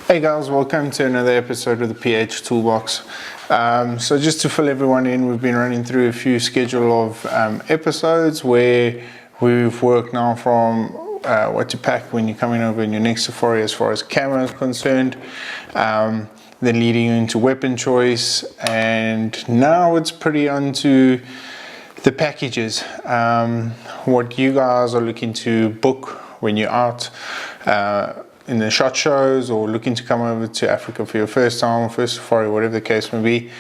Hey guys, welcome to another episode of the PH Toolbox. So just to fill everyone in, we've been running through a few schedule of episodes where we've worked now from what to pack when you're coming over in your next safari as far as camera is concerned, then leading into weapon choice, and now it's pretty onto the packages, what you guys are looking to book when you're out in the shot shows or looking to come over to Africa for your first time, first safari, whatever the case may be.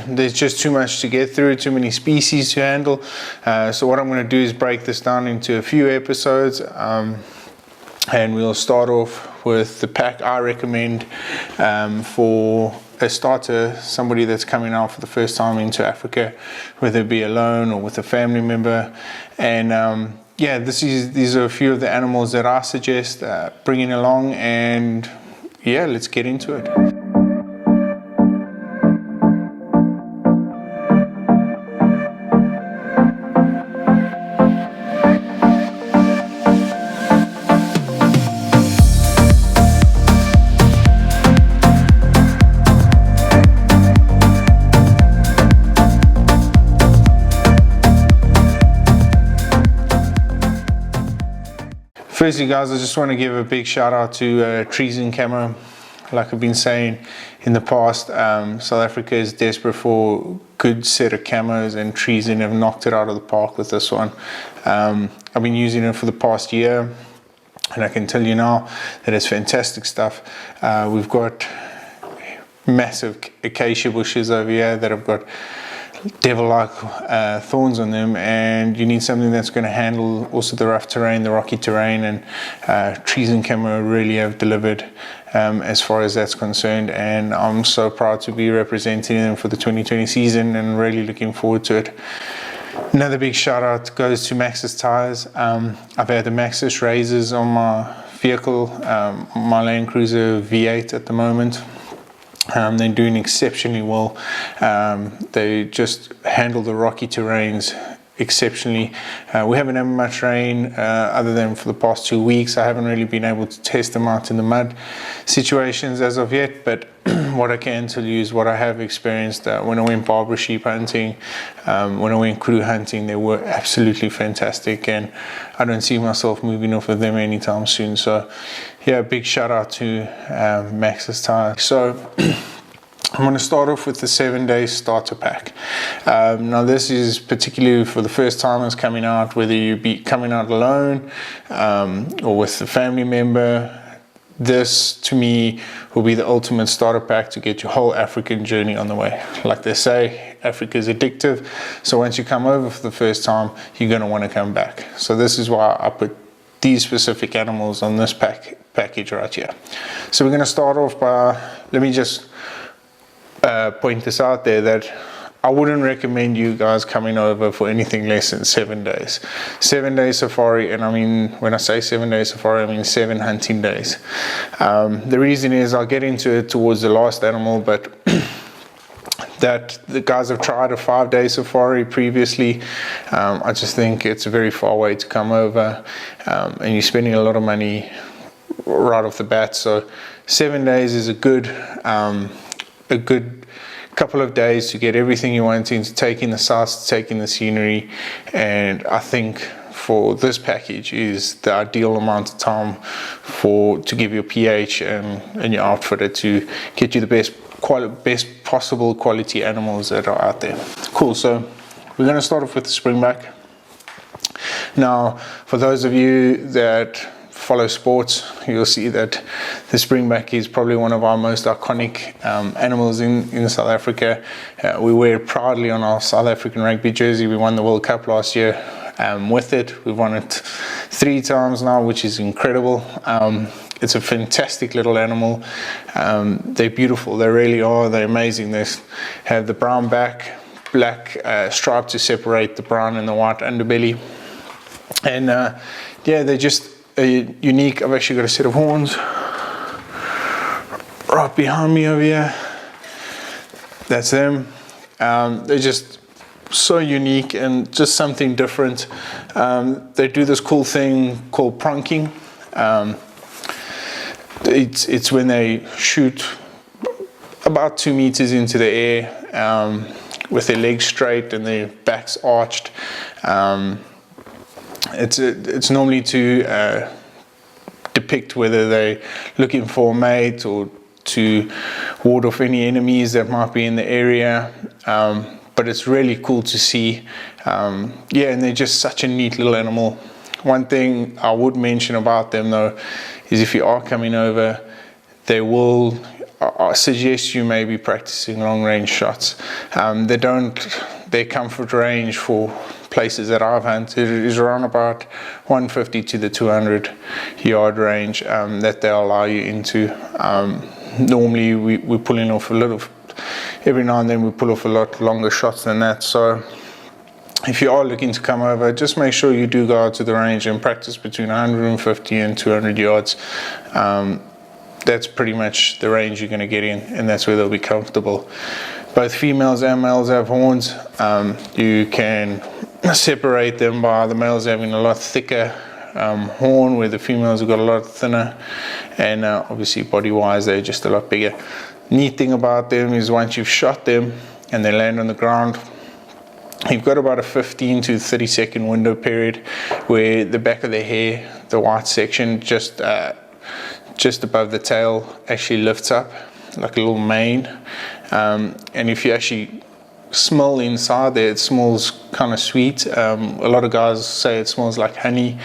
There's just too much to get through, too many species to handle. So what I'm going to do is break this down into a few episodes, and we'll start off with the pack I recommend for a starter, somebody that's coming out for the first time into Africa, whether it be alone or with a family member. And yeah, these are a few of the animals that I suggest bringing along, and yeah, let's get into it. Firstly guys, I just want to give a big shout out to Trees and Camo. Like I've been saying in the past, South Africa is desperate for a good set of camos, and Trees and have knocked it out of the park with this one. I've been using it for the past year, and I can tell you now that it's fantastic stuff. We've got massive acacia bushes over here that have got devil-like thorns on them, and you need something that's going to handle also the rough terrain, the rocky terrain, and Trees and Camo really have delivered as far as that's concerned, and I'm so proud to be representing them for the 2020 season and really looking forward to it. Another big shout out goes to Maxxis tires. I've had the Maxxis razors on my vehicle, my Land Cruiser V8 at the moment. They're doing exceptionally well. They just handle the rocky terrains exceptionally. We haven't had much rain other than for the past 2 weeks. I haven't really been able to test them out in the mud situations as of yet, but what I can tell you is what I have experienced when I went Barbara sheep hunting, when I went crew hunting. They were absolutely fantastic, and I don't see myself moving off of them anytime soon. So yeah, big shout out to Maxxis tires. So I'm going to start off with the 7-day starter pack. Now this is particularly for the first timers coming out, whether you be coming out alone or with a family member. This to me will be the ultimate starter pack to get your whole African journey on the way. Like they say, Africa is addictive, so once you come over for the first time, you're going to want to come back. So this is why I put these specific animals on this package right here. So we're going to start off by, let me just point this out there, that I wouldn't recommend you guys coming over for anything less than 7 days. 7-day safari, and I mean, when I say 7-day safari, I mean 7 hunting days. The reason is, I'll get into it towards the last animal, but that the guys have tried a 5-day safari previously. I just think it's a very far way to come over, and you're spending a lot of money right off the bat. So 7 days is a good couple of days to get everything you want into, taking the sights, taking the scenery, and I think for this package is the ideal amount of time to give your PH and your outfitter to get you the best possible quality animals that are out there. Cool, so we're going to start off with the springback. Now, for those of you that follow sports, you'll see that the springback is probably one of our most iconic animals in South Africa. We wear it proudly on our South African rugby jersey. We won the World Cup last year with it. We've won it 3 times now, which is incredible. It's a fantastic little animal. They're beautiful, they really are. They're amazing. They have the brown back, black stripe to separate the brown and the white underbelly, and yeah, they're just unique. I've actually got a set of horns right behind me over here. That's them. They're just so unique and just something different. They do this cool thing called pronking. it's when they shoot about 2 meters into the air, with their legs straight and their backs arched. It's normally to depict whether they're looking for a mate or to ward off any enemies that might be in the area. But it's really cool to see. Yeah, and they're just such a neat little animal. One thing I would mention about them though is if you are coming over, they will, I suggest you maybe practicing long range shots. Their comfort range for places that I've hunted is around about 150 to the 200 yard range that they'll allow you into. Normally we're pulling off every now and then we pull off a lot longer shots than that. So if you are looking to come over, just make sure you do go out to the range and practice between 150 and 200 yards. That's pretty much the range you're going to get in, and that's where they'll be comfortable. Both females and males have horns. You can separate them by the males having a lot thicker horn, where the females have got a lot thinner, and obviously body wise they're just a lot bigger. Neat thing about them is once you've shot them and they land on the ground, you've got about a 15 to 30 second window period where the back of the hair, the white section just above the tail, actually lifts up like a little mane. And if you actually smell inside there, it smells kind of sweet. A lot of guys say it smells like honey.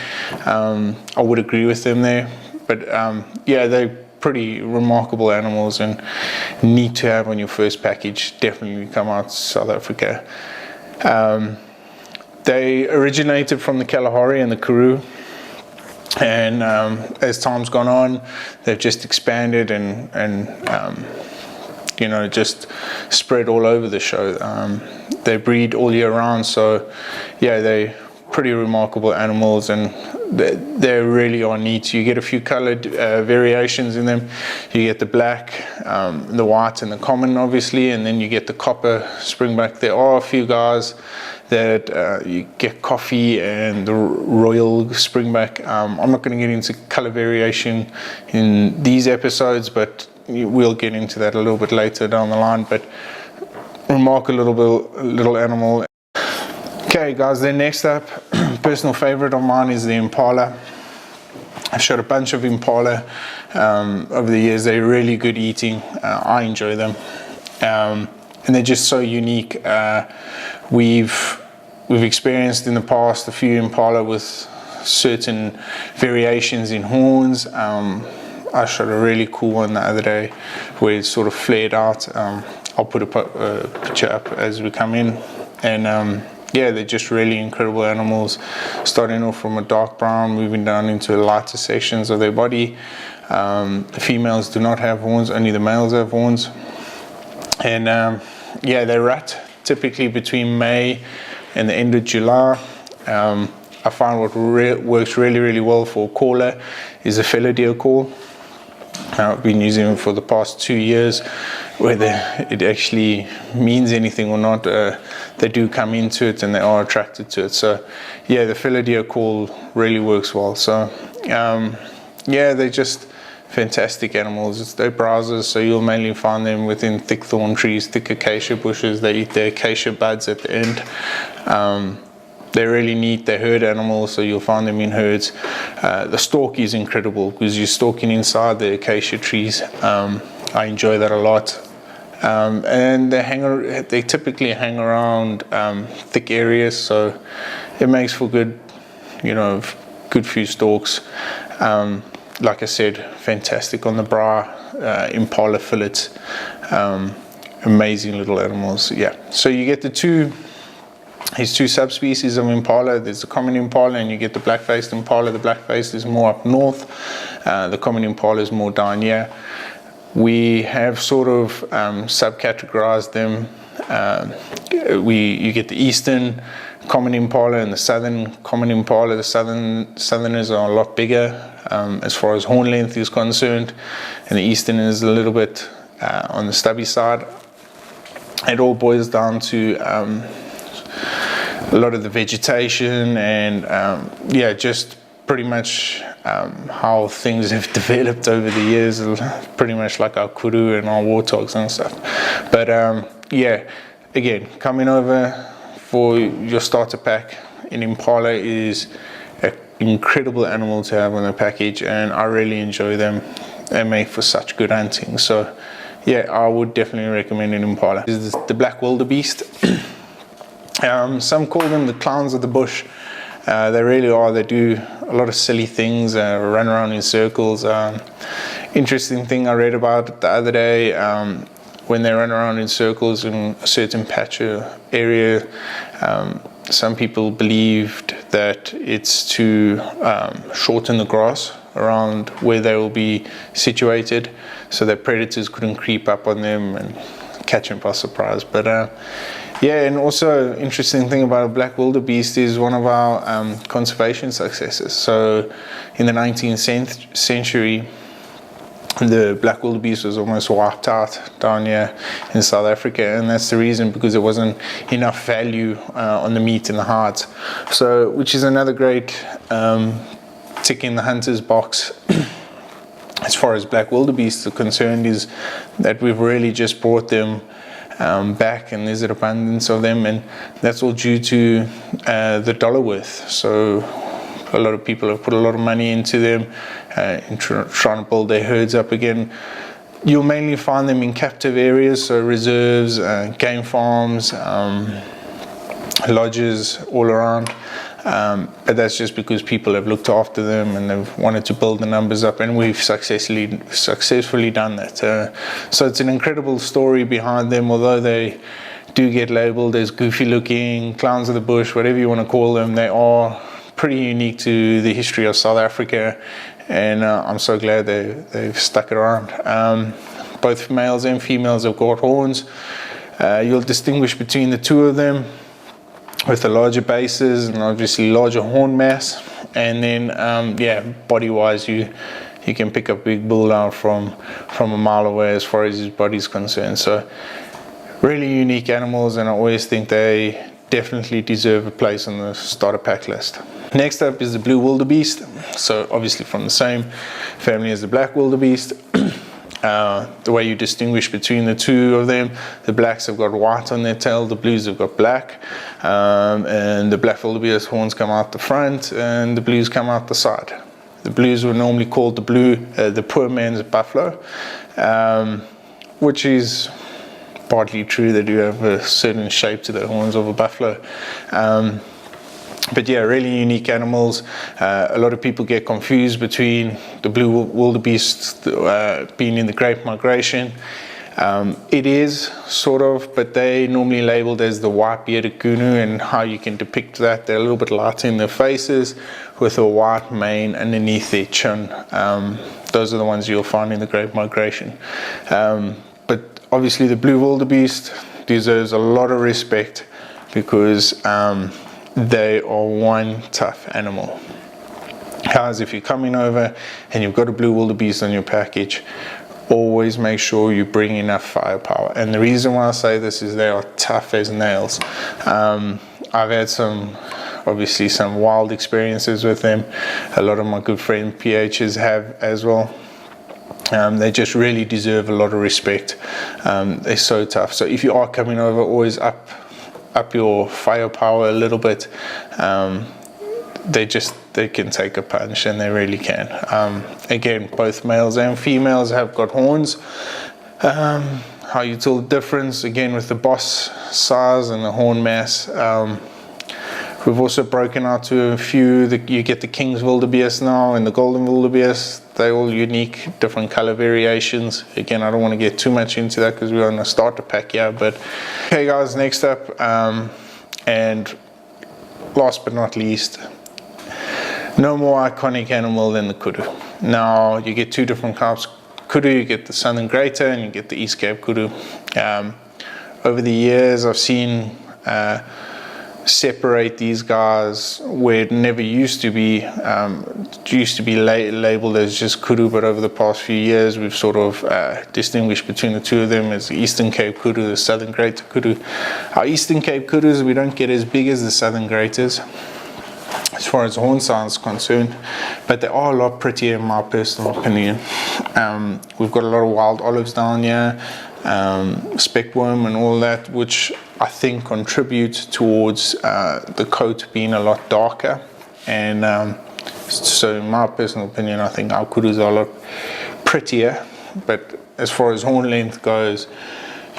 I would agree with them there. But yeah, they're pretty remarkable animals and neat to have on your first package. Definitely come out to South Africa. They originated from the Kalahari and the Karoo, and as time's gone on, they've just expanded and you know, just spread all over the show. They breed all year round, so yeah, they're pretty remarkable animals, and they really are neat. You get a few colored variations in them. You get the black, the white, and the common, obviously, and then you get the copper springback. There are a few guys that you get coffee and the royal springback. I'm not going to get into color variation in these episodes, but we'll get into that a little bit later down the line. But remarkable little animal. Okay guys, then next up, personal favorite of mine is the Impala. I've shot a bunch of Impala over the years. They're really good eating. I enjoy them, and they're just so unique. We've experienced in the past a few Impala with certain variations in horns. I shot a really cool one the other day where it sort of flared out. I'll put a picture up as we come in, and yeah, they're just really incredible animals, starting off from a dark brown, moving down into lighter sections of their body. The females do not have horns, only the males have horns. And yeah, they rut typically between May and the end of July. I find what works really well for a caller is a fellow deer call. I've been using them for the past 2 years. Whether it actually means anything or not, they do come into it and they are attracted to it. So yeah, the fellow deer call really works well. So yeah, they're just fantastic animals. They're browsers, so you'll mainly find them within thick thorn trees, thick acacia bushes. They eat the acacia buds at the end. They're really neat. They're herd animals, so you'll find them in herds. The stalk is incredible because you're stalking inside the acacia trees. I enjoy that a lot. And they typically hang around thick areas, so it makes for good, good few stalks. Like I said, fantastic on the bra, Impala fillets, amazing little animals. Yeah, so you get these two subspecies of Impala. There's the common Impala and you get the black-faced Impala. The black-faced is more up north. The common Impala is more down here. We have sort of subcategorized them. You get the eastern common Impala and the southern common Impala. The southerners are a lot bigger as far as horn length is concerned, and the eastern is a little bit on the stubby side. It all boils down to a lot of the vegetation and yeah, just pretty much how things have developed over the years, pretty much like our kudu and our warthogs and stuff. But yeah, again, coming over for your starter pack, an Impala is an incredible animal to have on the package, and I really enjoy them. They make for such good hunting. So yeah, I would definitely recommend an Impala. This is the black wildebeest. Some call them the clowns of the bush. They really are. They do a lot of silly things, run around in circles. Interesting thing I read about the other day, when they run around in circles in a certain patch or area, some people believed that it's to shorten the grass around where they will be situated, so that predators couldn't creep up on them and catch them by surprise. But yeah, and also interesting thing about a black wildebeest is one of our conservation successes. So in the 19th century, the black wildebeest was almost wiped out down here in South Africa, and that's the reason, because there wasn't enough value on the meat and the hides. So, which is another great tick in the hunter's box as far as black wildebeest are concerned, is that we've really just brought them back, and there's an abundance of them, and that's all due to the dollar worth. So a lot of people have put a lot of money into them, in trying to build their herds up again. You'll mainly find them in captive areas, so reserves, game farms, lodges all around. But that's just because people have looked after them and they've wanted to build the numbers up, and we've successfully done that. So it's an incredible story behind them, although they do get labeled as goofy looking, clowns of the bush, whatever you want to call them. They are pretty unique to the history of South Africa, and I'm so glad they've stuck around. Both males and females have got horns. You'll distinguish between the two of them with the larger bases and obviously larger horn mass, and then yeah, body wise you can pick up Big Bull now from a mile away as far as his body's concerned. So really unique animals, and I always think they definitely deserve a place on the starter pack list. Next up is the blue wildebeest, so obviously from the same family as the black wildebeest. The way you distinguish between the two of them, the blacks have got white on their tail, the blues have got black, and the black wildebeest horns come out the front and the blues come out the side. The blues were normally called the poor man's buffalo, which is partly true. They do have a certain shape to the horns of a buffalo. But yeah, really unique animals. A lot of people get confused between the blue wildebeest being in the Great Migration. It is sort of, but they normally labeled as the white-bearded gunu, and how you can depict that, they're a little bit lighter in their faces with a white mane underneath their chin. Those are the ones you'll find in the Great Migration. But obviously the blue wildebeest deserves a lot of respect, because they are one tough animal. Guys, if you're coming over and you've got a blue wildebeest on your package, always make sure you bring enough firepower. And the reason why I say this is they are tough as nails. I've had obviously some wild experiences with them. A lot of my good friend PHs have as well. They just really deserve a lot of respect. They're so tough. So if you are coming over, always up your firepower a little bit. They can take a punch, and they really can. Again, both males and females have got horns. How you tell the difference, again, with the boss size and the horn mass. We've also broken out to a few. You get the King's wildebeest now and the golden wildebeest. They're all unique, different color variations. Again, I don't want to get too much into that because we're on a starter pack here. But okay, guys, next up, and last but not least, no more iconic animal than the kudu. Now, you get two different types of kudu. You get the Southern Greater and you get the East Cape kudu. Over the years, I've seen separate these guys where it never used to be. It used to be labeled as just kudu, but over the past few years we've sort of distinguished between the two of them as the Eastern Cape kudu, the Southern Greater kudu. Our Eastern Cape kudus, we don't get as big as the Southern Greaters, as far as horn sound is concerned, but they are a lot prettier in my personal opinion. We've got a lot of wild olives down here, speckworm and all that, which I think contributes towards the coat being a lot darker. And so in my personal opinion, I think our kudus are a lot prettier, but as far as horn length goes,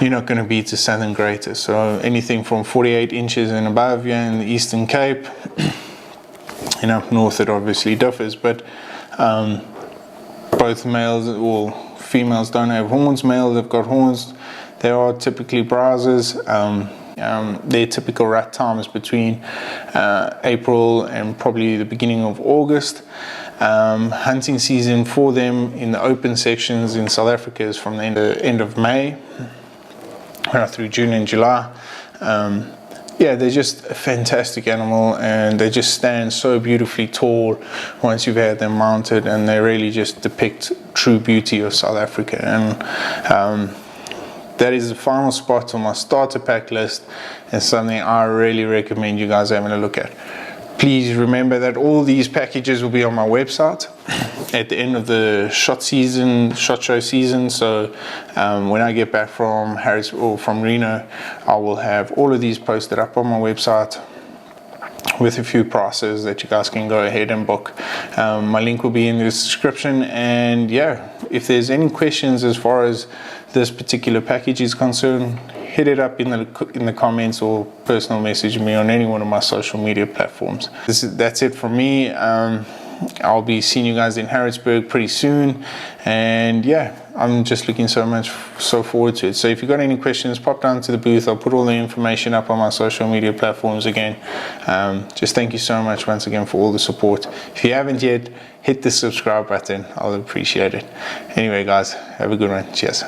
you're not going to beat the Southern Greater. So anything from 48 inches and above here in the Eastern Cape, and up north it obviously differs, but both males or females don't have horns. Males have got horns. They are typically browsers. Their typical rat time is between April and probably the beginning of August. Hunting season for them in the open sections in South Africa is from the end of May through June and July. Yeah, they're just a fantastic animal, and they just stand so beautifully tall once you've had them mounted, and they really just depict true beauty of South Africa. And that is the final spot on my starter pack list, and something I really recommend you guys having a look at. Please remember that all these packages will be on my website at the end of the shot show season. So when I get back from Harris or from Reno, I will have all of these posted up on my website with a few prices that you guys can go ahead and book. My link will be in the description, and yeah, if there's any questions as far as this particular package is concerned, hit it up in the comments or personal message me on any one of my social media platforms. That's it from me. I'll be seeing you guys in Harrisburg pretty soon, and yeah, I'm just looking so forward to it. So if you've got any questions, pop down to the booth. I'll put all the information up on my social media platforms again. Just thank you so much once again for all the support. If you haven't yet, hit the subscribe button. I'll appreciate it. Anyway guys, have a good one. Cheers.